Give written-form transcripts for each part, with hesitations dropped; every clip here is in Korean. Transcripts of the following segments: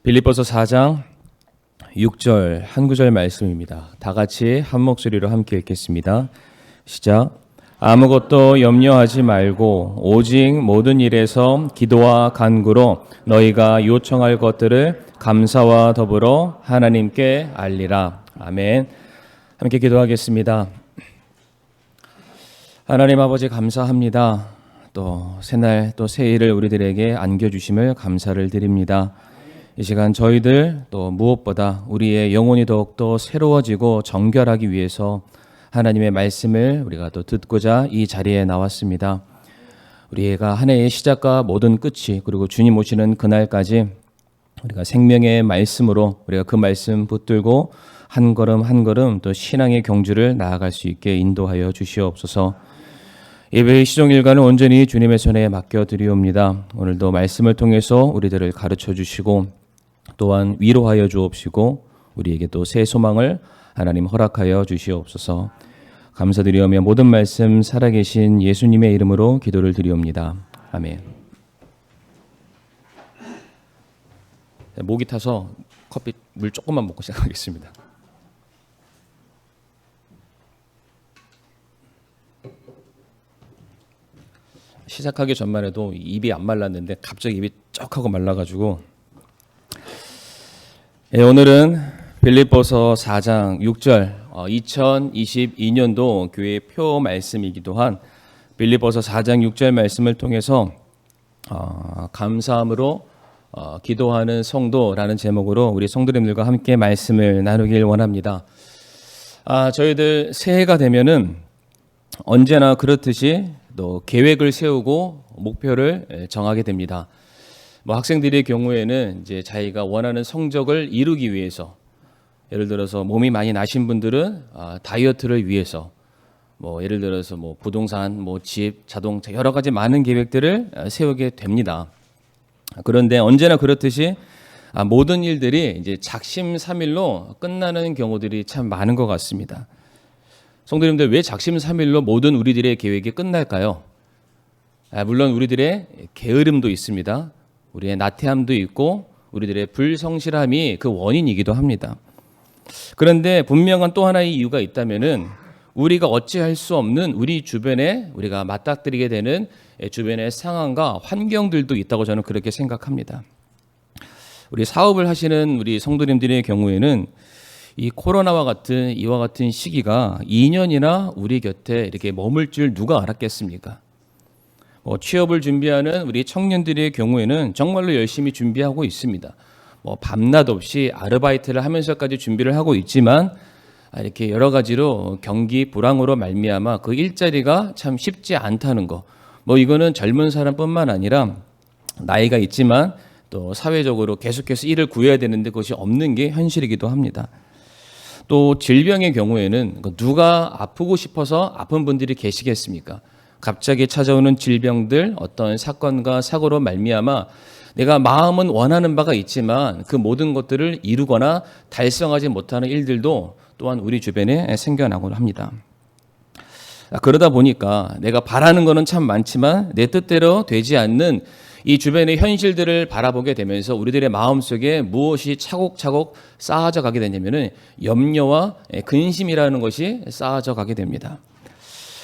빌립보서 4장 6절 한 구절 말씀입니다. 다 같이 한 목소리로 함께 읽겠습니다. 시작. 아무것도 염려하지 말고 오직 모든 일에서 기도와 간구로 너희가 요청할 것들을 감사와 더불어 하나님께 알리라. 아멘. 함께 기도하겠습니다. 하나님 아버지 감사합니다. 또 새날 또 새일을 우리들에게 안겨주심을 감사를 드립니다. 이 시간 저희들 또 무엇보다 우리의 영혼이 더욱더 새로워지고 정결하기 위해서 하나님의 말씀을 우리가 또 듣고자 이 자리에 나왔습니다. 우리가 한 해의 시작과 모든 끝이 그리고 주님 오시는 그날까지 우리가 생명의 말씀으로 우리가 그 말씀 붙들고 한 걸음 한 걸음 또 신앙의 경주를 나아갈 수 있게 인도하여 주시옵소서. 예배의 시종일과는 온전히 주님의 손에 맡겨드리옵니다. 오늘도 말씀을 통해서 우리들을 가르쳐 주시고 또한 위로하여 주옵시고 우리에게 또 새 소망을 하나님 허락하여 주시옵소서. 감사드리오며 모든 말씀 살아계신 예수님의 이름으로 기도를 드리옵니다. 아멘. 목이 타서 커피 물 조금만 먹고 시작하겠습니다. 시작하기 전만 해도 입이 안 말랐는데 갑자기 입이 쩍 하고 말라가지고 오늘은 빌립보서 4장 6절 2022년도 교회 표 말씀이기도 한 빌립보서 4장 6절 말씀을 통해서 감사함으로 기도하는 성도라는 제목으로 우리 성도님들과 함께 말씀을 나누길 원합니다. 저희들 새해가 되면은 언제나 그렇듯이 또 계획을 세우고 목표를 정하게 됩니다. 학생들의 경우에는 이제 자기가 원하는 성적을 이루기 위해서, 예를 들어서 몸이 많이 나신 분들은 다이어트를 위해서, 예를 들어서 부동산, 집, 자동차 여러 가지 많은 계획들을 세우게 됩니다. 그런데 언제나 그렇듯이 모든 일들이 이제 작심삼일로 끝나는 경우들이 참 많은 것 같습니다. 성도님들, 왜 작심삼일로 모든 우리들의 계획이 끝날까요? 물론 우리들의 게으름도 있습니다. 우리의 나태함도 있고 우리들의 불성실함이 그 원인이기도 합니다. 그런데 분명한 또 하나의 이유가 있다면은 우리가 어찌할 수 없는 우리 주변에 우리가 맞닥뜨리게 되는 주변의 상황과 환경들도 있다고 저는 그렇게 생각합니다. 우리 사업을 하시는 우리 성도님들의 경우에는 이 코로나와 같은 이와 같은 시기가 2년이나 우리 곁에 이렇게 머물 줄 누가 알았겠습니까? 취업을 준비하는 우리 청년들의 경우에는 정말로 열심히 준비하고 있습니다. 밤낮 없이 아르바이트를 하면서까지 준비를 하고 있지만 이렇게 여러 가지로 경기 불황으로 말미암아 그 일자리가 참 쉽지 않다는 거. 이거는 젊은 사람뿐만 아니라 나이가 있지만 또 사회적으로 계속해서 일을 구해야 되는데 그것이 없는 게 현실이기도 합니다. 또 질병의 경우에는 누가 아프고 싶어서 아픈 분들이 계시겠습니까? 갑자기 찾아오는 질병들, 어떤 사건과 사고로 말미암아 내가 마음은 원하는 바가 있지만 그 모든 것들을 이루거나 달성하지 못하는 일들도 또한 우리 주변에 생겨나곤 합니다. 그러다 보니까 내가 바라는 것은 참 많지만 내 뜻대로 되지 않는 이 주변의 현실들을 바라보게 되면서 우리들의 마음속에 무엇이 차곡차곡 쌓아져 가게 되냐면은 염려와 근심이라는 것이 쌓아져 가게 됩니다.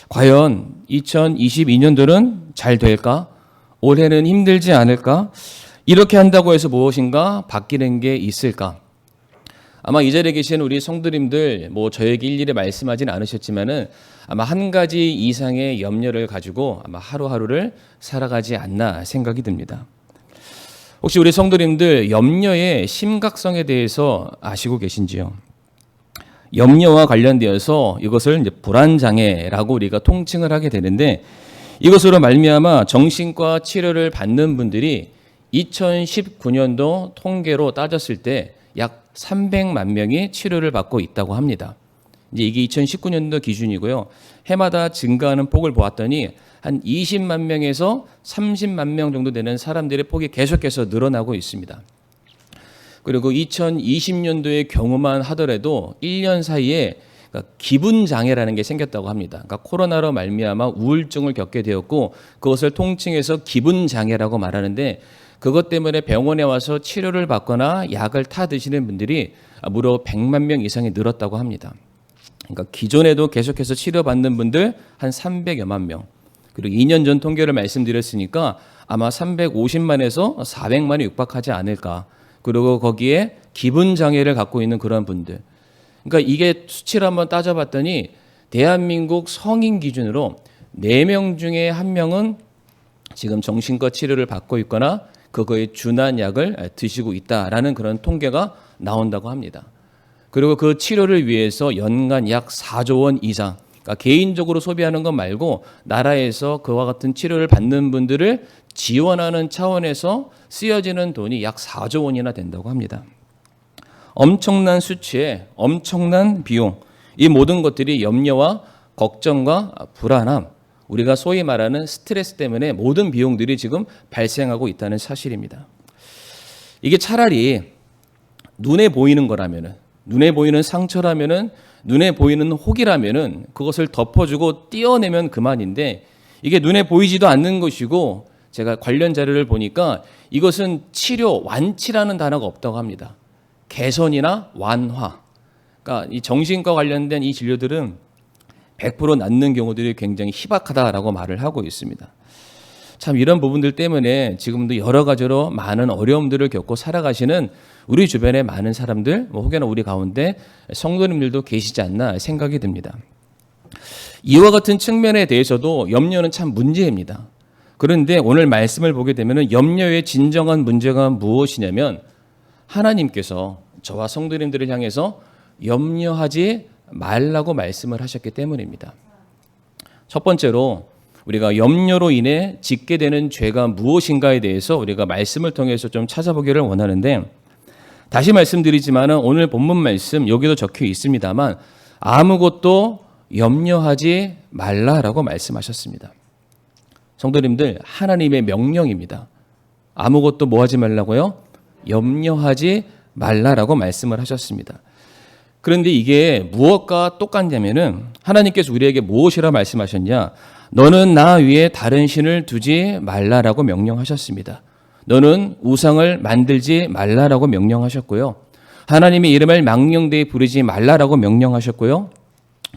과연 2022년도는 잘 될까? 올해는 힘들지 않을까? 이렇게 한다고 해서 무엇인가 바뀌는 게 있을까? 아마 이 자리에 계신 우리 성도님들 저에게 일일이 말씀하진 않으셨지만은 아마 한 가지 이상의 염려를 가지고 아마 하루하루를 살아가지 않나 생각이 듭니다. 혹시 우리 성도님들 염려의 심각성에 대해서 아시고 계신지요? 염려와 관련되어서 이것을 이제 불안장애라고 우리가 통칭을 하게 되는데 이것으로 말미암아 정신과 치료를 받는 분들이 2019년도 통계로 따졌을 때 약 300만 명이 치료를 받고 있다고 합니다. 이제 이게 2019년도 기준이고요. 해마다 증가하는 폭을 보았더니 한 20만 명에서 30만 명 정도 되는 사람들의 폭이 계속해서 늘어나고 있습니다. 그리고 2020년도의 경우만 하더라도 1년 사이에 기분 장애라는 게 생겼다고 합니다. 그러니까 코로나로 말미암아 우울증을 겪게 되었고 그것을 통칭해서 기분 장애라고 말하는데 그것 때문에 병원에 와서 치료를 받거나 약을 타 드시는 분들이 무려 100만 명 이상이 늘었다고 합니다. 그러니까 기존에도 계속해서 치료받는 분들 한 300여만 명. 그리고 2년 전 통계를 말씀드렸으니까 아마 350만에서 400만이 육박하지 않을까. 그리고 거기에 기분 장애를 갖고 있는 그런 분들. 그러니까 이게 수치를 한번 따져봤더니 대한민국 성인 기준으로 4명 중에 1명은 지금 정신과 치료를 받고 있거나 그거에 준한 약을 드시고 있다라는 그런 통계가 나온다고 합니다. 그리고 그 치료를 위해서 연간 약 4조 원 이상, 그러니까 개인적으로 소비하는 것 말고 나라에서 그와 같은 치료를 받는 분들을 지원하는 차원에서 쓰여지는 돈이 약 4조 원이나 된다고 합니다. 엄청난 수치에 엄청난 비용, 이 모든 것들이 염려와 걱정과 불안함, 우리가 소위 말하는 스트레스 때문에 모든 비용들이 지금 발생하고 있다는 사실입니다. 이게 차라리 눈에 보이는 거라면은, 눈에 보이는 상처라면은, 눈에 보이는 혹이라면은 그것을 덮어주고 띄어내면 그만인데, 이게 눈에 보이지도 않는 것이고, 제가 관련 자료를 보니까 이것은 치료, 완치라는 단어가 없다고 합니다. 개선이나 완화. 그러니까 이 정신과 관련된 이 진료들은 100% 낫는 경우들이 굉장히 희박하다라고 말을 하고 있습니다. 참 이런 부분들 때문에 지금도 여러 가지로 많은 어려움들을 겪고 살아가시는 우리 주변에 많은 사람들, 혹여나 우리 가운데 성도님들도 계시지 않나 생각이 듭니다. 이와 같은 측면에 대해서도 염려는 참 문제입니다. 그런데 오늘 말씀을 보게 되면 염려의 진정한 문제가 무엇이냐면 하나님께서 저와 성도님들을 향해서 염려하지 말라고 말씀을 하셨기 때문입니다. 첫 번째로 우리가 염려로 인해 짓게 되는 죄가 무엇인가에 대해서 우리가 말씀을 통해서 좀 찾아보기를 원하는데, 다시 말씀드리지만 오늘 본문 말씀 여기도 적혀 있습니다만 아무것도 염려하지 말라라고 말씀하셨습니다. 성도님들, 하나님의 명령입니다. 아무것도 뭐 하지 말라고요? 염려하지 말라라고 말씀을 하셨습니다. 그런데 이게 무엇과 똑같냐면은 하나님께서 우리에게 무엇이라 말씀하셨냐? 너는 나 위에 다른 신을 두지 말라라고 명령하셨습니다. 너는 우상을 만들지 말라라고 명령하셨고요. 하나님의 이름을 망령되이 부르지 말라라고 명령하셨고요.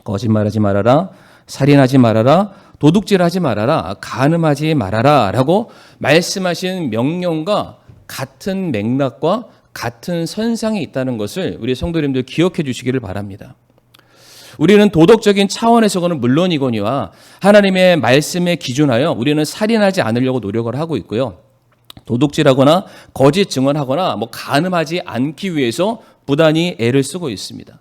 거짓말하지 말아라, 살인하지 말아라, 도둑질하지 말아라, 간음하지 말아라 라고 말씀하신 명령과 같은 맥락과 같은 선상에 있다는 것을 우리 성도님들 기억해 주시기를 바랍니다. 우리는 도덕적인 차원에서는 물론이거니와 하나님의 말씀에 기준하여 우리는 살인하지 않으려고 노력을 하고 있고요. 도둑질하거나 거짓 증언하거나 간음하지 않기 위해서 부단히 애를 쓰고 있습니다.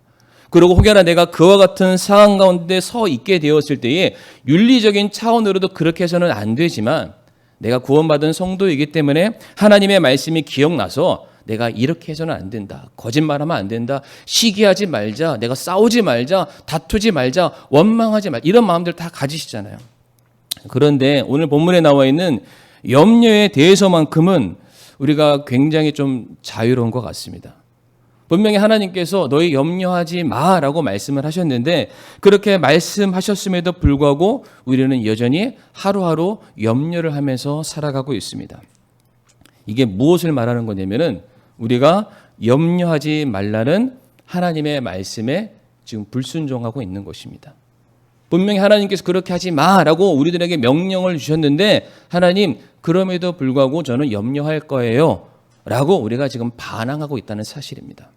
그리고 혹여나 내가 그와 같은 상황 가운데 서 있게 되었을 때에 윤리적인 차원으로도 그렇게 해서는 안 되지만 내가 구원받은 성도이기 때문에 하나님의 말씀이 기억나서 내가 이렇게 해서는 안 된다. 거짓말하면 안 된다. 시기하지 말자. 내가 싸우지 말자. 다투지 말자. 원망하지 말자. 이런 마음들 다 가지시잖아요. 그런데 오늘 본문에 나와 있는 염려에 대해서만큼은 우리가 굉장히 좀 자유로운 것 같습니다. 분명히 하나님께서 너희 염려하지 마라고 말씀을 하셨는데 그렇게 말씀하셨음에도 불구하고 우리는 여전히 하루하루 염려를 하면서 살아가고 있습니다. 이게 무엇을 말하는 거냐면은 우리가 염려하지 말라는 하나님의 말씀에 지금 불순종하고 있는 것입니다. 분명히 하나님께서 그렇게 하지 마라고 우리들에게 명령을 주셨는데 하나님 그럼에도 불구하고 저는 염려할 거예요 라고 우리가 지금 반항하고 있다는 사실입니다.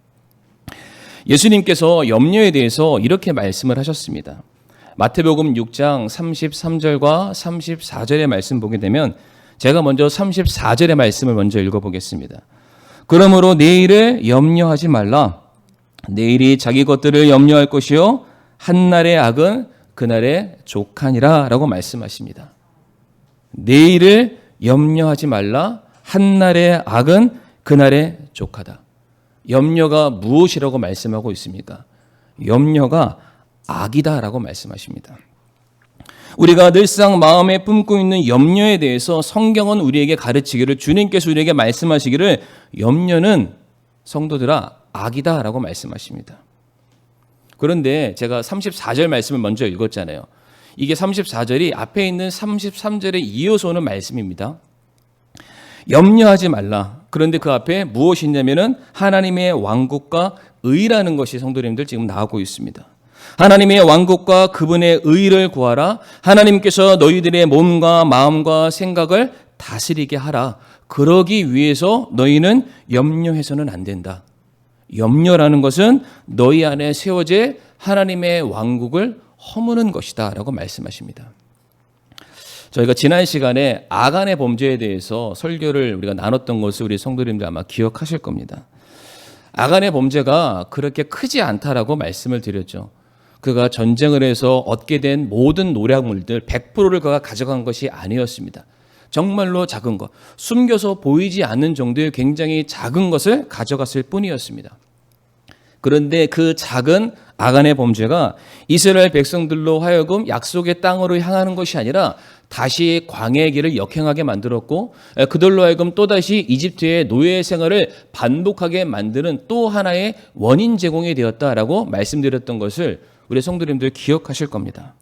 예수님께서 염려에 대해서 이렇게 말씀을 하셨습니다. 마태복음 6장 33절과 34절의 말씀 보게 되면 제가 먼저 34절의 말씀을 먼저 읽어보겠습니다. 그러므로 내일을 염려하지 말라. 내일이 자기 것들을 염려할 것이요 한날의 악은 그날의 족하니라 라고 말씀하십니다. 내일을 염려하지 말라. 한날의 악은 그날의 족하다. 염려가 무엇이라고 말씀하고 있습니까? 염려가 악이다라고 말씀하십니다. 우리가 늘상 마음에 품고 있는 염려에 대해서 성경은 우리에게 가르치기를, 주님께서 우리에게 말씀하시기를 염려는 성도들아 악이다라고 말씀하십니다. 그런데 제가 34절 말씀을 먼저 읽었잖아요. 이게 34절이 앞에 있는 33절에 이어서 오는 말씀입니다. 염려하지 말라. 그런데 그 앞에 무엇이 있냐면은 하나님의 왕국과 의라는 것이 성도님들 지금 나오고 있습니다. 하나님의 왕국과 그분의 의를 구하라. 하나님께서 너희들의 몸과 마음과 생각을 다스리게 하라. 그러기 위해서 너희는 염려해서는 안 된다. 염려라는 것은 너희 안에 세워질 하나님의 왕국을 허무는 것이다 라고 말씀하십니다. 저희가 지난 시간에 아간의 범죄에 대해서 설교를 우리가 나눴던 것을 우리 성도님들 아마 기억하실 겁니다. 아간의 범죄가 그렇게 크지 않다라고 말씀을 드렸죠. 그가 전쟁을 해서 얻게 된 모든 노략물들 100%를 그가 가져간 것이 아니었습니다. 정말로 작은 것, 숨겨서 보이지 않는 정도의 굉장히 작은 것을 가져갔을 뿐이었습니다. 그런데 그 작은 아간의 범죄가 이스라엘 백성들로 하여금 약속의 땅으로 향하는 것이 아니라 다시 광야의 길을 역행하게 만들었고 그들로 하여금 또다시 이집트의 노예 생활을 반복하게 만드는 또 하나의 원인 제공이 되었다라고 말씀드렸던 것을 우리 성도님들 기억하실 겁니다.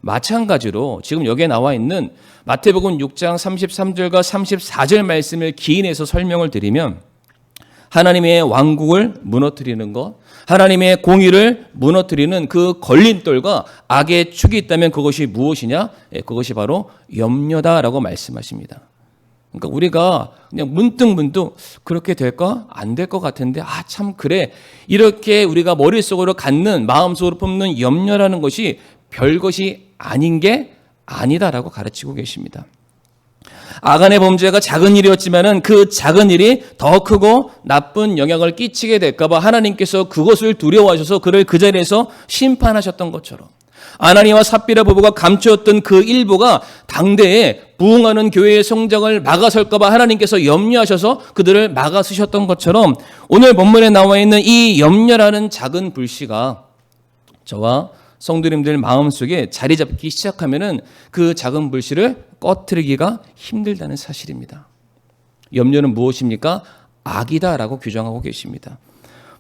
마찬가지로 지금 여기에 나와 있는 마태복음 6장 33절과 34절 말씀을 기인해서 설명을 드리면 하나님의 왕국을 무너뜨리는 것, 하나님의 공의를 무너뜨리는 그 걸림돌과 악의 축이 있다면 그것이 무엇이냐? 그것이 바로 염려다라고 말씀하십니다. 그러니까 우리가 그냥 문득 그렇게 될까? 안 될 것 같은데 참 그래. 이렇게 우리가 머릿속으로 갖는 마음속으로 품는 염려라는 것이 별것이 아닌 게 아니다라고 가르치고 계십니다. 아간의 범죄가 작은 일이었지만은 그 작은 일이 더 크고 나쁜 영향을 끼치게 될까봐 하나님께서 그것을 두려워하셔서 그를 그 자리에서 심판하셨던 것처럼 아나니와 삽비라 부부가 감추었던 그 일부가 당대에 부흥하는 교회의 성장을 막아설까봐 하나님께서 염려하셔서 그들을 막아서셨던 것처럼 오늘 본문에 나와 있는 이 염려라는 작은 불씨가 저와 성도님들 마음속에 자리 잡기 시작하면은 그 작은 불씨를 꺼트리기가 힘들다는 사실입니다. 염려는 무엇입니까? 악이다라고 규정하고 계십니다.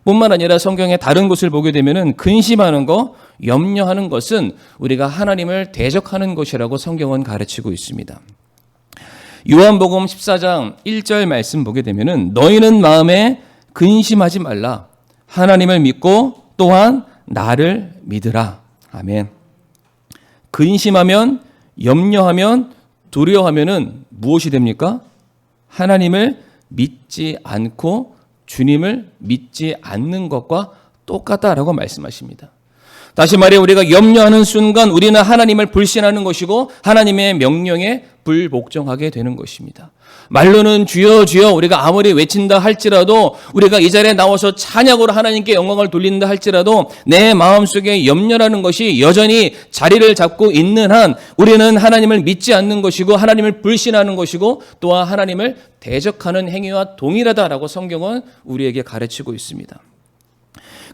뿐만 아니라 성경의 다른 곳을 보게 되면은 근심하는 거, 염려하는 것은 우리가 하나님을 대적하는 것이라고 성경은 가르치고 있습니다. 요한복음 14장 1절 말씀 보게 되면은 너희는 마음에 근심하지 말라. 하나님을 믿고 또한 나를 믿으라. 아멘. 근심하면, 염려하면, 두려워하면은 무엇이 됩니까? 하나님을 믿지 않고 주님을 믿지 않는 것과 똑같다라고 말씀하십니다. 다시 말해 우리가 염려하는 순간 우리는 하나님을 불신하는 것이고 하나님의 명령에 불복종하게 되는 것입니다. 말로는 주여 주여 우리가 아무리 외친다 할지라도 우리가 이 자리에 나와서 찬양으로 하나님께 영광을 돌린다 할지라도 내 마음속에 염려라는 것이 여전히 자리를 잡고 있는 한 우리는 하나님을 믿지 않는 것이고 하나님을 불신하는 것이고 또한 하나님을 대적하는 행위와 동일하다라고 성경은 우리에게 가르치고 있습니다.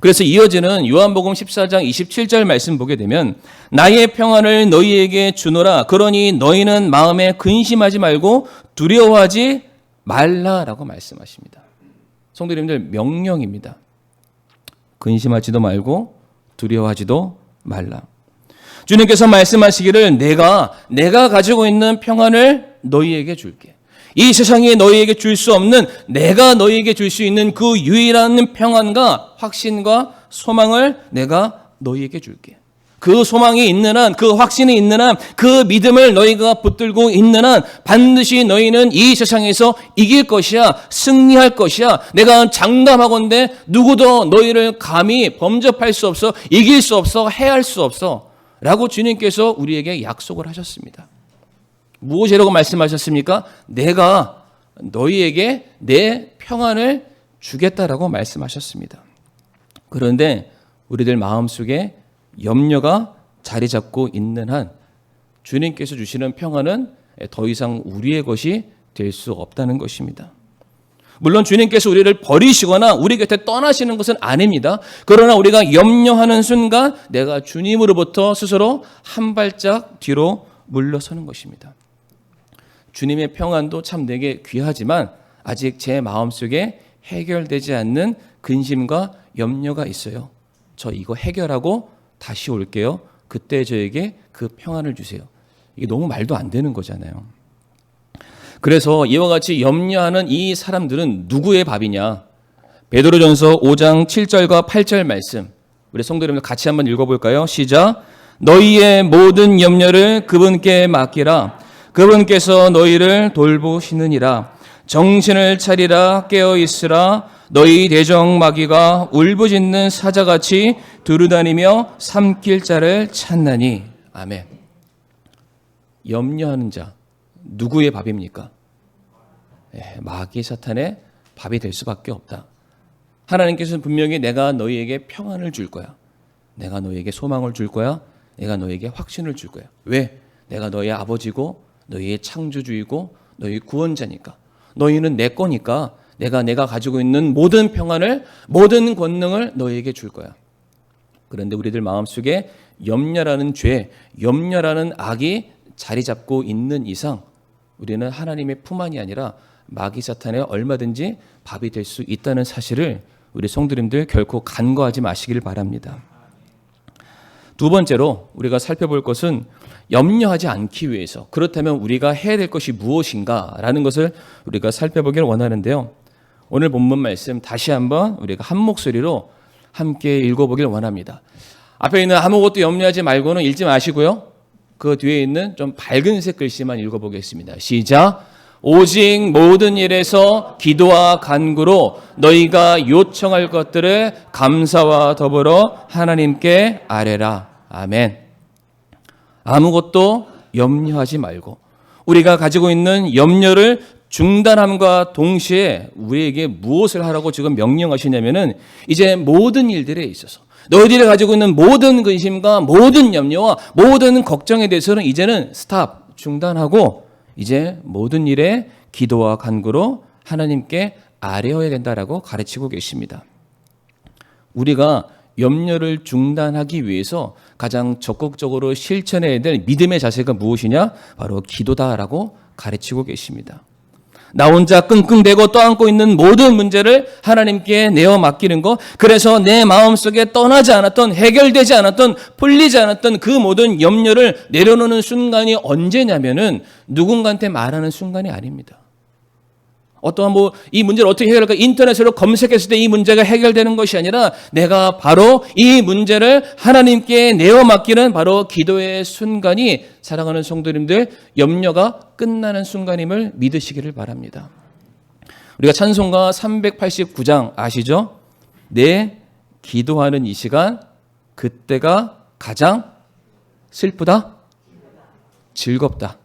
그래서 이어지는 요한복음 14장 27절 말씀 보게 되면 나의 평안을 너희에게 주노라 그러니 너희는 마음에 근심하지 말고 두려워하지 말라라고 말씀하십니다. 성도님들 명령입니다. 근심하지도 말고 두려워하지도 말라. 주님께서 말씀하시기를 내가 가지고 있는 평안을 너희에게 줄게. 이 세상에 너희에게 줄 수 없는 내가 너희에게 줄 수 있는 그 유일한 평안과 확신과 소망을 내가 너희에게 줄게. 그 소망이 있는 한, 그 확신이 있는 한, 그 믿음을 너희가 붙들고 있는 한 반드시 너희는 이 세상에서 이길 것이야, 승리할 것이야. 내가 장담하건대 누구도 너희를 감히 범접할 수 없어, 이길 수 없어, 해할 수 없어 라고 주님께서 우리에게 약속을 하셨습니다. 무엇이라고 말씀하셨습니까? 내가 너희에게 내 평안을 주겠다라고 말씀하셨습니다. 그런데 우리들 마음속에 염려가 자리 잡고 있는 한 주님께서 주시는 평안은 더 이상 우리의 것이 될 수 없다는 것입니다. 물론 주님께서 우리를 버리시거나 우리 곁에 떠나시는 것은 아닙니다. 그러나 우리가 염려하는 순간 내가 주님으로부터 스스로 한 발짝 뒤로 물러서는 것입니다. 주님의 평안도 참 내게 귀하지만 아직 제 마음속에 해결되지 않는 근심과 염려가 있어요. 저 이거 해결하고 다시 올게요. 그때 저에게 그 평안을 주세요. 이게 너무 말도 안 되는 거잖아요. 그래서 이와 같이 염려하는 이 사람들은 누구의 밥이냐? 베드로전서 5장 7절과 8절 말씀, 우리 성도 여러분들 같이 한번 읽어볼까요? 시작. 너희의 모든 염려를 그분께 맡기라. 그분께서 너희를 돌보시느니라. 정신을 차리라. 깨어 있으라. 너희 대적마귀가 울부짖는 사자같이 두루다니며 삼킬 자를 찾나니. 아멘. 염려하는 자, 누구의 밥입니까? 마귀 사탄의 밥이 될 수밖에 없다. 하나님께서는 분명히 내가 너희에게 평안을 줄 거야. 내가 너희에게 소망을 줄 거야. 내가 너희에게 확신을 줄 거야. 왜? 내가 너희의 아버지고 너희의 창조주이고 너희 구원자니까. 너희는 내 거니까 내가 가지고 있는 모든 평안을, 모든 권능을 너희에게 줄 거야. 그런데 우리들 마음속에 염려라는 죄, 염려라는 악이 자리 잡고 있는 이상 우리는 하나님의 품 안이 아니라 마귀 사탄의 얼마든지 밥이 될 수 있다는 사실을 우리 성도님들 결코 간과하지 마시길 바랍니다. 두 번째로 우리가 살펴볼 것은 염려하지 않기 위해서, 그렇다면 우리가 해야 될 것이 무엇인가라는 것을 우리가 살펴보길 원하는데요. 오늘 본문 말씀 다시 한번 우리가 한 목소리로 함께 읽어보길 원합니다. 앞에 있는 아무것도 염려하지 말고는 읽지 마시고요. 그 뒤에 있는 좀 밝은색 글씨만 읽어보겠습니다. 시작. 오직 모든 일에서 기도와 간구로 너희가 요청할 것들을 감사와 더불어 하나님께 아뢰라. 아멘. 아무것도 염려하지 말고 우리가 가지고 있는 염려를 중단함과 동시에 우리에게 무엇을 하라고 지금 명령하시냐면은 이제 모든 일들에 있어서 너희들이 가지고 있는 모든 근심과 모든 염려와 모든 걱정에 대해서는 이제는 스탑, 중단하고 이제 모든 일에 기도와 간구로 하나님께 아뢰어야 된다라고 가르치고 계십니다. 우리가 염려를 중단하기 위해서 가장 적극적으로 실천해야 될 믿음의 자세가 무엇이냐? 바로 기도다라고 가르치고 계십니다. 나 혼자 끙끙대고 떠안고 있는 모든 문제를 하나님께 내어 맡기는 것, 그래서 내 마음속에 떠나지 않았던, 해결되지 않았던, 풀리지 않았던 그 모든 염려를 내려놓는 순간이 언제냐면은 누군가한테 말하는 순간이 아닙니다. 어떠한 이 문제를 어떻게 해결할까 인터넷으로 검색했을 때 이 문제가 해결되는 것이 아니라 내가 바로 이 문제를 하나님께 내어 맡기는 바로 기도의 순간이, 사랑하는 성도님들, 염려가 끝나는 순간임을 믿으시기를 바랍니다. 우리가 찬송가 389장 아시죠? 내 기도하는 이 시간, 그때가 가장 슬프다? 즐겁다.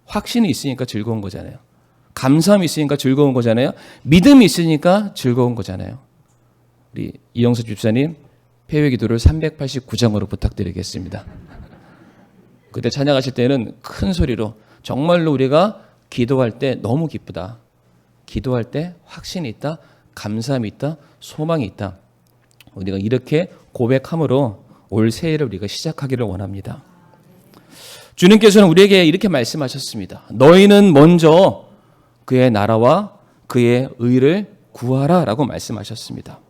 확신이 있으니까 즐거운 거잖아요. 감사함이 있으니까 즐거운 거잖아요. 믿음이 있으니까 즐거운 거잖아요. 우리 이영수 집사님 폐회 기도를 389장으로 부탁드리겠습니다. 그때 찬양하실 때는 큰 소리로 정말로 우리가 기도할 때 너무 기쁘다. 기도할 때 확신이 있다. 감사함이 있다. 소망이 있다. 우리가 이렇게 고백함으로 올 새해를 우리가 시작하기를 원합니다. 주님께서는 우리에게 이렇게 말씀하셨습니다. 너희는 먼저 그의 나라와 그의 의를 구하라 라고 말씀하셨습니다.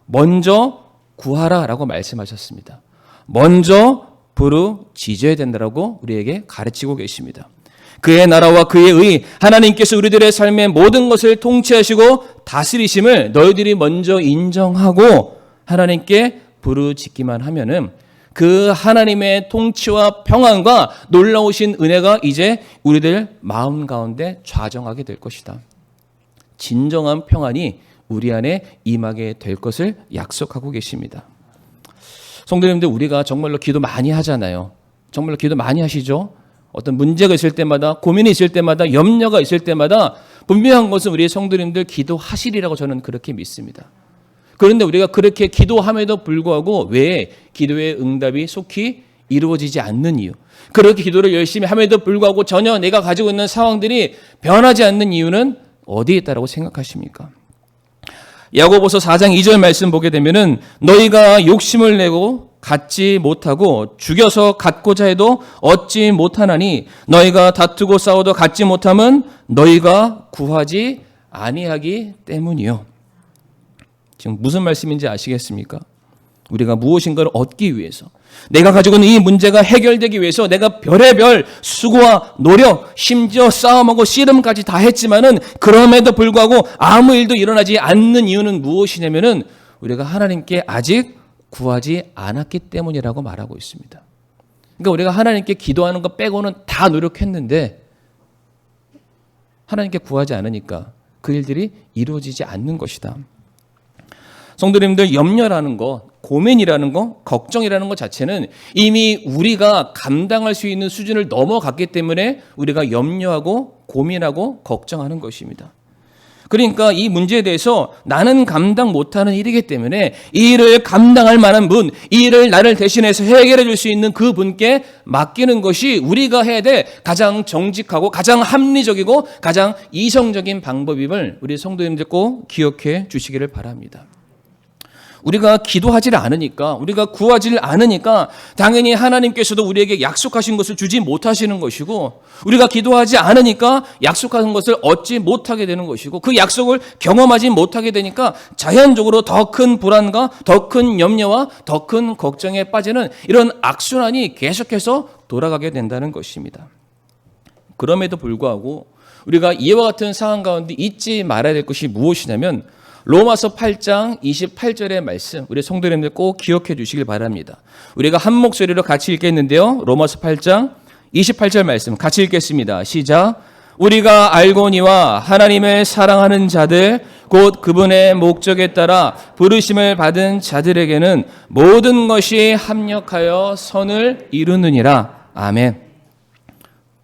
먼저 구하라 라고 말씀하셨습니다. 먼저 부르짖어야 된다라고 우리에게 가르치고 계십니다. 그의 나라와 그의 의, 하나님께서 우리들의 삶의 모든 것을 통치하시고 다스리심을 너희들이 먼저 인정하고 하나님께 부르짖기만 하면은 그 하나님의 통치와 평안과 놀라우신 은혜가 이제 우리들 마음 가운데 좌정하게 될 것이다. 진정한 평안이 우리 안에 임하게 될 것을 약속하고 계십니다. 성도님들, 우리가 정말로 기도 많이 하잖아요. 정말로 기도 많이 하시죠? 어떤 문제가 있을 때마다, 고민이 있을 때마다, 염려가 있을 때마다 분명한 것은 우리 성도님들 기도하시리라고 저는 그렇게 믿습니다. 그런데 우리가 그렇게 기도함에도 불구하고 왜 기도의 응답이 속히 이루어지지 않는 이유, 그렇게 기도를 열심히 함에도 불구하고 전혀 내가 가지고 있는 상황들이 변하지 않는 이유는 어디에 있다고 생각하십니까? 야고보서 4장 2절 말씀 보게 되면은 너희가 욕심을 내고 갖지 못하고 죽여서 갖고자 해도 얻지 못하나니 너희가 다투고 싸워도 갖지 못함은 너희가 구하지 아니하기 때문이요. 지금 무슨 말씀인지 아시겠습니까? 우리가 무엇인가를 얻기 위해서, 내가 가지고 있는 이 문제가 해결되기 위해서 내가 별의별 수고와 노력, 심지어 싸움하고 씨름까지 다 했지만은 그럼에도 불구하고 아무 일도 일어나지 않는 이유는 무엇이냐면은 우리가 하나님께 아직 구하지 않았기 때문이라고 말하고 있습니다. 그러니까 우리가 하나님께 기도하는 것 빼고는 다 노력했는데 하나님께 구하지 않으니까 그 일들이 이루어지지 않는 것이다. 성도님들, 염려라는 것, 고민이라는 것, 걱정이라는 것 자체는 이미 우리가 감당할 수 있는 수준을 넘어갔기 때문에 우리가 염려하고 고민하고 걱정하는 것입니다. 그러니까 이 문제에 대해서 나는 감당 못하는 일이기 때문에 이 일을 감당할 만한 분, 이 일을 나를 대신해서 해결해 줄 수 있는 그 분께 맡기는 것이 우리가 해야 될 가장 정직하고 가장 합리적이고 가장 이성적인 방법임을 우리 성도님들 꼭 기억해 주시기를 바랍니다. 우리가 기도하지 않으니까, 우리가 구하지 않으니까 당연히 하나님께서도 우리에게 약속하신 것을 주지 못하시는 것이고, 우리가 기도하지 않으니까 약속하는 것을 얻지 못하게 되는 것이고, 그 약속을 경험하지 못하게 되니까 자연적으로 더 큰 불안과 더 큰 염려와 더 큰 걱정에 빠지는 이런 악순환이 계속해서 돌아가게 된다는 것입니다. 그럼에도 불구하고 우리가 이와 같은 상황 가운데 잊지 말아야 될 것이 무엇이냐면 로마서 8장 28절의 말씀, 우리 성도님들 꼭 기억해 주시길 바랍니다. 우리가 한 목소리로 같이 읽겠는데요. 로마서 8장 28절 말씀 같이 읽겠습니다. 시작. 우리가 알거니와 하나님을 사랑하는 자들 곧 그분의 목적에 따라 부르심을 받은 자들에게는 모든 것이 합력하여 선을 이루느니라. 아멘.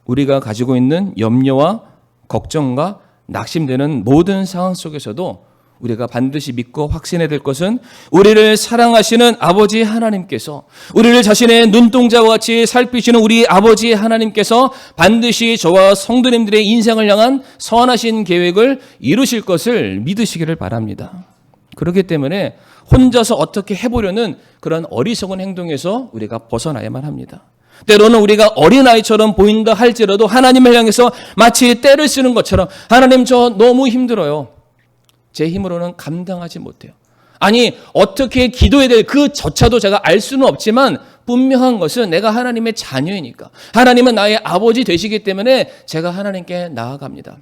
우리가 가지고 있는 염려와 걱정과 낙심되는 모든 상황 속에서도 우리가 반드시 믿고 확신해야 될 것은 우리를 사랑하시는 아버지 하나님께서, 우리를 자신의 눈동자와 같이 살피시는 우리 아버지 하나님께서 반드시 저와 성도님들의 인생을 향한 선하신 계획을 이루실 것을 믿으시기를 바랍니다. 그렇기 때문에 혼자서 어떻게 해보려는 그런 어리석은 행동에서 우리가 벗어나야만 합니다. 때로는 우리가 어린아이처럼 보인다 할지라도 하나님을 향해서 마치 떼를 쓰는 것처럼, 하나님 저 너무 힘들어요. 제 힘으로는 감당하지 못해요. 아니, 어떻게 기도해야 될 그조차도 제가 알 수는 없지만 분명한 것은 내가 하나님의 자녀이니까, 하나님은 나의 아버지 되시기 때문에 제가 하나님께 나아갑니다.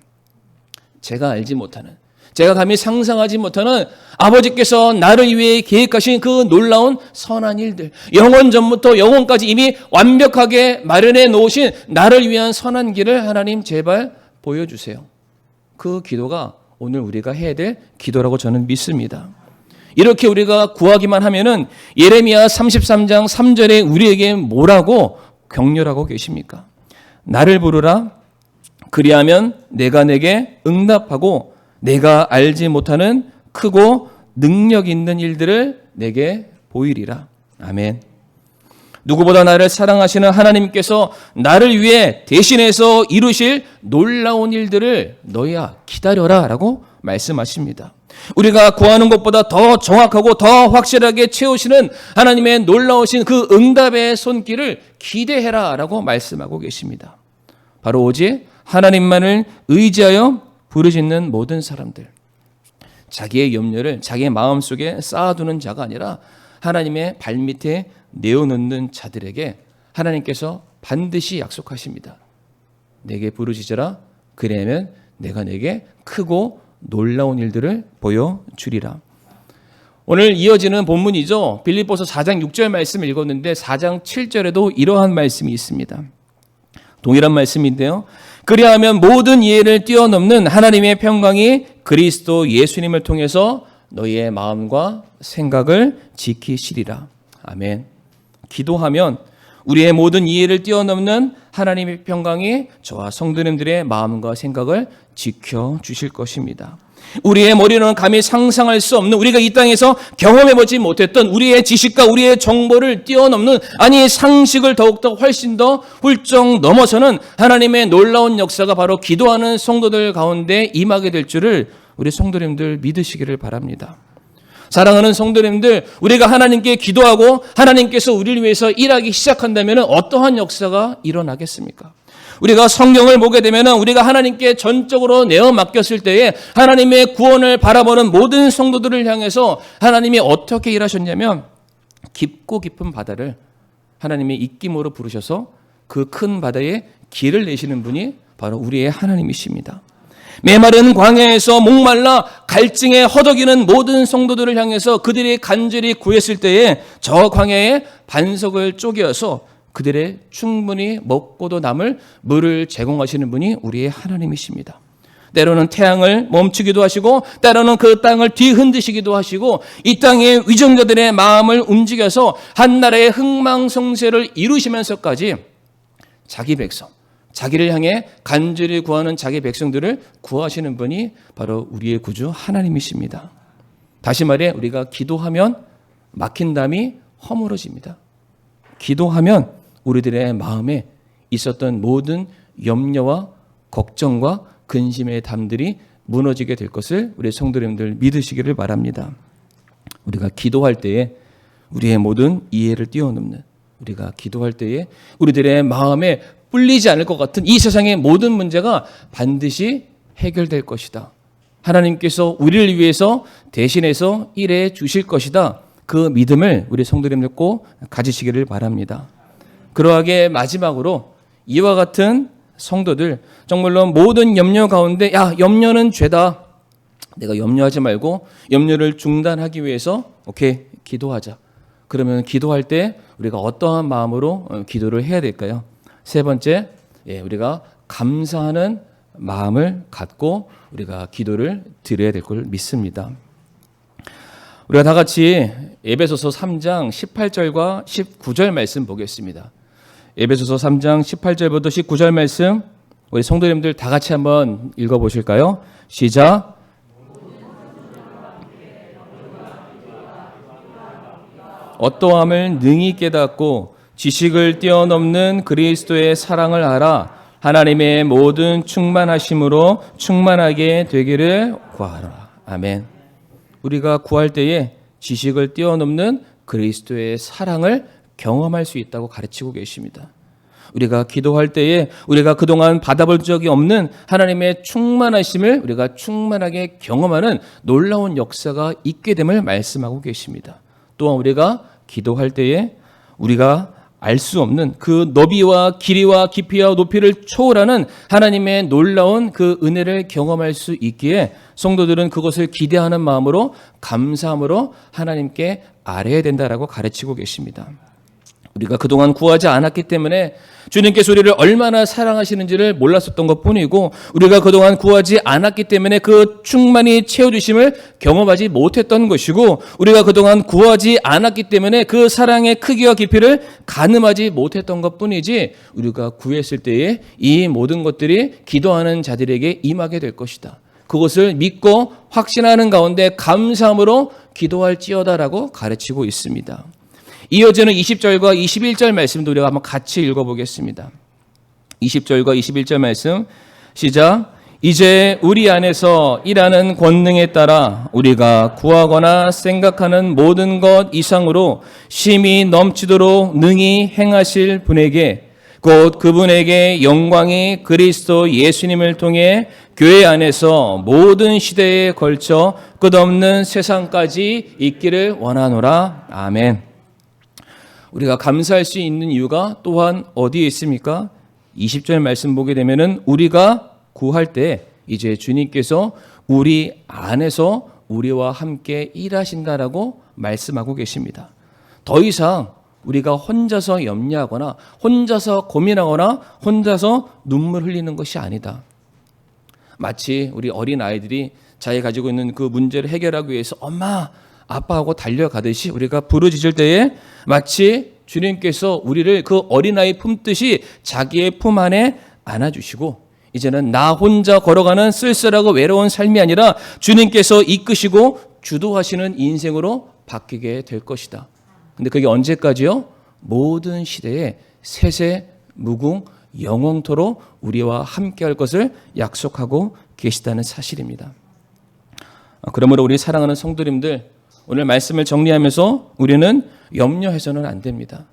제가 알지 못하는, 제가 감히 상상하지 못하는 아버지께서 나를 위해 계획하신 그 놀라운 선한 일들, 영원 전부터 영원까지 이미 완벽하게 마련해 놓으신 나를 위한 선한 길을 하나님 제발 보여주세요. 그 기도가 오늘 우리가 해야 될 기도라고 저는 믿습니다. 이렇게 우리가 구하기만 하면은 예레미야 33장 3절에 우리에게 뭐라고 격려하고 계십니까? 나를 부르라. 그리하면 내가 내게 응답하고 내가 알지 못하는 크고 능력 있는 일들을 내게 보이리라. 아멘. 누구보다 나를 사랑하시는 하나님께서 나를 위해 대신해서 이루실 놀라운 일들을 너희야 기다려라 라고 말씀하십니다. 우리가 구하는 것보다 더 정확하고 더 확실하게 채우시는 하나님의 놀라우신 그 응답의 손길을 기대해라 라고 말씀하고 계십니다. 바로 오직 하나님만을 의지하여 부르짖는 모든 사람들, 자기의 염려를 자기의 마음속에 쌓아두는 자가 아니라 하나님의 발밑에 내어놓는 자들에게 하나님께서 반드시 약속하십니다. 내게 부르짖으라. 그래야면 내가 내게 크고 놀라운 일들을 보여주리라. 오늘 이어지는 본문이죠. 빌립보서 4장 6절 말씀을 읽었는데 4장 7절에도 이러한 말씀이 있습니다. 동일한 말씀인데요. 그리하면 모든 이해를 뛰어넘는 하나님의 평강이 그리스도 예수님을 통해서 너희의 마음과 생각을 지키시리라. 아멘. 기도하면 우리의 모든 이해를 뛰어넘는 하나님의 평강이 저와 성도님들의 마음과 생각을 지켜주실 것입니다. 우리의 머리로는 감히 상상할 수 없는, 우리가 이 땅에서 경험해보지 못했던 우리의 지식과 우리의 정보를 뛰어넘는, 아니 상식을 더욱더 훨씬 더 훌쩍 넘어서는 하나님의 놀라운 역사가 바로 기도하는 성도들 가운데 임하게 될 줄을 우리 성도님들 믿으시기를 바랍니다. 사랑하는 성도님들, 우리가 하나님께 기도하고 하나님께서 우리를 위해서 일하기 시작한다면 어떠한 역사가 일어나겠습니까? 우리가 성경을 보게 되면 우리가 하나님께 전적으로 내어 맡겼을 때에 하나님의 구원을 바라보는 모든 성도들을 향해서 하나님이 어떻게 일하셨냐면 깊고 깊은 바다를 하나님의 입김으로 부르셔서 그 큰 바다에 길을 내시는 분이 바로 우리의 하나님이십니다. 메마른 광야에서 목말라 갈증에 허덕이는 모든 성도들을 향해서 그들이 간절히 구했을 때에 저 광야에 반석을 쪼개어서 그들의 충분히 먹고도 남을 물을 제공하시는 분이 우리의 하나님이십니다. 때로는 태양을 멈추기도 하시고 때로는 그 땅을 뒤흔드시기도 하시고 이 땅의 위정자들의 마음을 움직여서 한 나라의 흥망성쇠를 이루시면서까지 자기 백성, 자기를 향해 간절히 구하는 자기 백성들을 구하시는 분이 바로 우리의 구주 하나님이십니다. 다시 말해 우리가 기도하면 막힌 담이 허물어집니다. 기도하면 우리들의 마음에 있었던 모든 염려와 걱정과 근심의 담들이 무너지게 될 것을 우리 성도님들 믿으시기를 바랍니다. 우리가 기도할 때에 우리의 모든 이해를 뛰어넘는, 우리가 기도할 때에 우리들의 마음에 뿔리지 않을 것 같은 이 세상의 모든 문제가 반드시 해결될 것이다. 하나님께서 우리를 위해서 대신해서 일해 주실 것이다. 그 믿음을 우리 성도님들 꼭 가지시기를 바랍니다. 그러하게 마지막으로 이와 같은 성도들, 정말로 모든 염려 가운데 염려는 죄다. 내가 염려하지 말고 염려를 중단하기 위해서 기도하자. 그러면 기도할 때 우리가 어떠한 마음으로 기도를 해야 될까요? 세 번째, 우리가 감사하는 마음을 갖고 우리가 기도를 드려야 될 걸 믿습니다. 우리가 다 같이 에베소서 3장 18절과 19절 말씀 보겠습니다. 에베소서 3장 18절부터 19절 말씀 우리 성도님들 다 같이 한번 읽어보실까요? 시작. 어떠함을 능히 깨닫고 지식을 뛰어넘는 그리스도의 사랑을 알아 하나님의 모든 충만하심으로 충만하게 되기를 구하라. 아멘. 우리가 구할 때에 지식을 뛰어넘는 그리스도의 사랑을 경험할 수 있다고 가르치고 계십니다. 우리가 기도할 때에 우리가 그동안 받아볼 적이 없는 하나님의 충만하심을 우리가 충만하게 경험하는 놀라운 역사가 있게 됨을 말씀하고 계십니다. 또한 우리가 기도할 때에 우리가 알 수 없는 그 너비와 길이와 깊이와 높이를 초월하는 하나님의 놀라운 그 은혜를 경험할 수 있기에 성도들은 그것을 기대하는 마음으로 감사함으로 하나님께 아뢰야 된다라고 가르치고 계십니다. 우리가 그동안 구하지 않았기 때문에 주님께서 우리를 얼마나 사랑하시는지를 몰랐었던 것뿐이고 우리가 그동안 구하지 않았기 때문에 그 충만히 채워주심을 경험하지 못했던 것이고 우리가 그동안 구하지 않았기 때문에 그 사랑의 크기와 깊이를 가늠하지 못했던 것뿐이지 우리가 구했을 때에 이 모든 것들이 기도하는 자들에게 임하게 될 것이다. 그것을 믿고 확신하는 가운데 감사함으로 기도할지어다라고 가르치고 있습니다. 이어지는 20절과 21절 말씀도 우리가 한번 같이 읽어보겠습니다. 20절과 21절 말씀 시작. 이제 우리 안에서 일하는 권능에 따라 우리가 구하거나 생각하는 모든 것 이상으로 심히 넘치도록 능히 행하실 분에게 곧 그분에게 영광이 그리스도 예수님을 통해 교회 안에서 모든 시대에 걸쳐 끝없는 세상까지 있기를 원하노라. 아멘. 우리가 감사할 수 있는 이유가 또한 어디에 있습니까? 20절 말씀 보게 되면은 우리가 구할 때 이제 주님께서 우리 안에서 우리와 함께 일하신다라고 말씀하고 계십니다. 더 이상 우리가 혼자서 염려하거나 혼자서 고민하거나 혼자서 눈물 흘리는 것이 아니다. 마치 우리 어린 아이들이 자기 가지고 있는 그 문제를 해결하기 위해서 엄마 아빠하고 달려가듯이 우리가 부르짖을 때에 마치 주님께서 우리를 그 어린아이 품듯이 자기의 품 안에 안아주시고 이제는 나 혼자 걸어가는 쓸쓸하고 외로운 삶이 아니라 주님께서 이끄시고 주도하시는 인생으로 바뀌게 될 것이다. 근데 그게 언제까지요? 모든 시대에 세세 무궁 영원토록 우리와 함께할 것을 약속하고 계시다는 사실입니다. 그러므로 우리 사랑하는 성도님들 오늘 말씀을 정리하면서 우리는 염려해서는 안 됩니다.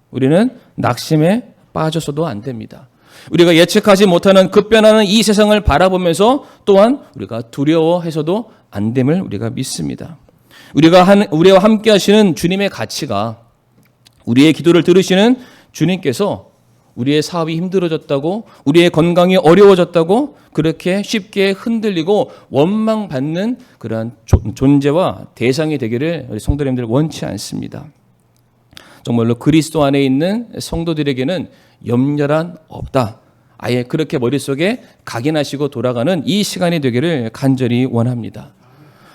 우리는 낙심에 빠져서도 안 됩니다. 우리가 예측하지 못하는 급변하는 이 세상을 바라보면서 또한 우리가 두려워해서도 안 됨을 우리가 믿습니다. 우리와 함께 하시는 주님의 가치가 우리의 기도를 들으시는 주님께서 우리의 사업이 힘들어졌다고, 우리의 건강이 어려워졌다고 그렇게 쉽게 흔들리고 원망받는 그러한 존재와 대상이 되기를 우리 성도님들 원치 않습니다. 정말로 그리스도 안에 있는 성도들에게는 염려란 없다. 아예 그렇게 머릿속에 각인하시고 돌아가는 이 시간이 되기를 간절히 원합니다.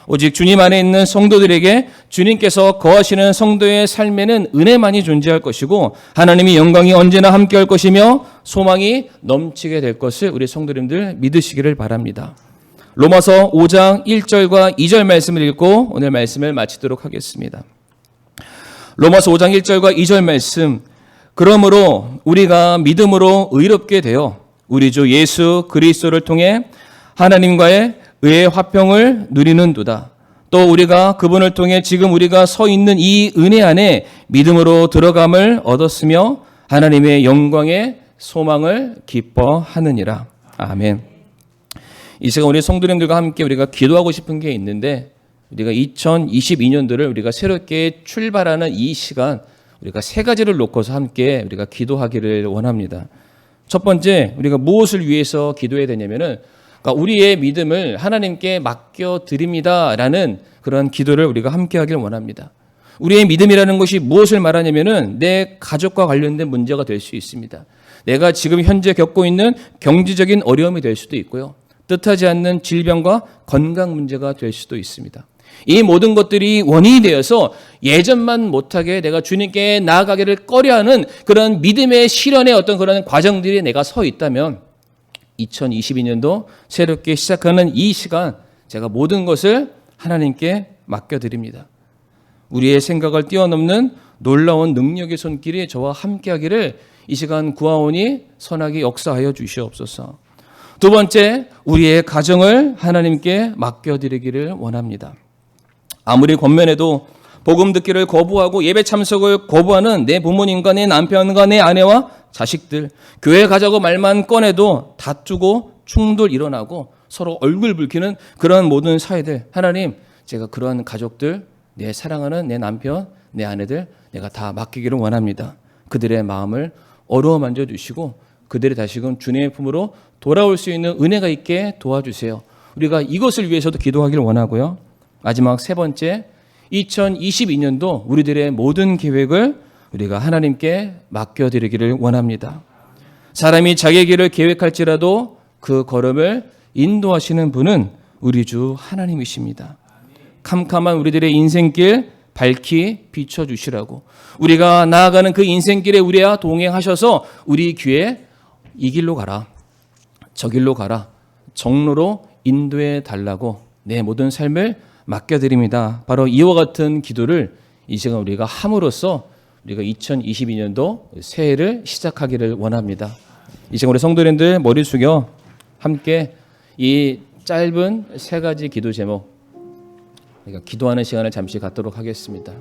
오직 주님 안에 있는 성도들에게 주님께서 거하시는 성도의 삶에는 은혜만이 존재할 것이고 하나님의 영광이 언제나 함께할 것이며 소망이 넘치게 될 것을 우리 성도님들 믿으시기를 바랍니다. 로마서 5장 1절과 2절 말씀을 읽고 오늘 말씀을 마치도록 하겠습니다. 로마서 5장 1절과 2절 말씀. 그러므로 우리가 믿음으로 의롭게 되어 우리 주 예수 그리스도를 통해 하나님과의 의의 화평을 누리는도다. 또 우리가 그분을 통해 지금 우리가 서 있는 이 은혜 안에 믿음으로 들어감을 얻었으며 하나님의 영광의 소망을 기뻐하느니라. 아멘. 이 시간 우리 성도님들과 함께 우리가 기도하고 싶은 게 있는데 우리가 2022년도를 우리가 새롭게 출발하는 이 시간 우리가 세 가지를 놓고서 함께 우리가 기도하기를 원합니다. 첫 번째, 우리가 무엇을 위해서 기도해야 되냐면은 그러니까 우리의 믿음을 하나님께 맡겨드립니다라는 그런 기도를 우리가 함께 하길 원합니다. 우리의 믿음이라는 것이 무엇을 말하냐면은 내 가족과 관련된 문제가 될 수 있습니다. 내가 지금 현재 겪고 있는 경제적인 어려움이 될 수도 있고요. 뜻하지 않는 질병과 건강 문제가 될 수도 있습니다. 이 모든 것들이 원인이 되어서 예전만 못하게 내가 주님께 나아가기를 꺼려하는 그런 믿음의 실현의 어떤 그런 과정들이 내가 서 있다면 2022년도 새롭게 시작하는 이 시간 제가 모든 것을 하나님께 맡겨드립니다. 우리의 생각을 뛰어넘는 놀라운 능력의 손길이 저와 함께하기를 이 시간 구하오니 선하게 역사하여 주시옵소서. 두 번째, 우리의 가정을 하나님께 맡겨드리기를 원합니다. 아무리 권면해도 복음 듣기를 거부하고 예배 참석을 거부하는 내 부모님과 내 남편과 내 아내와 자식들, 교회 가자고 말만 꺼내도 다투고 충돌 일어나고 서로 얼굴 붉히는 그런 모든 사회들, 하나님 제가 그러한 가족들, 내 사랑하는 내 남편, 내 아내들 내가 다 맡기기를 원합니다. 그들의 마음을 어루만져 주시고 그들이 다시금 주님의 품으로 돌아올 수 있는 은혜가 있게 도와주세요. 우리가 이것을 위해서도 기도하기를 원하고요. 마지막 세 번째, 2022년도 우리들의 모든 계획을 우리가 하나님께 맡겨드리기를 원합니다. 사람이 자기의 길을 계획할지라도 그 걸음을 인도하시는 분은 우리 주 하나님이십니다. 캄캄한 우리들의 인생길 밝히 비춰주시라고 우리가 나아가는 그 인생길에 우리와 동행하셔서 우리 귀에 이 길로 가라, 저 길로 가라, 정로로 인도해 달라고 내 모든 삶을 맡겨드립니다. 바로 이와 같은 기도를 이 시간 우리가 함으로써 우리가 2022년도 새해를 시작하기를 원합니다. 이 시간 우리 성도님들 머리 숙여 함께 이 짧은 세 가지 기도 제목, 우리가 기도하는 시간을 잠시 갖도록 하겠습니다.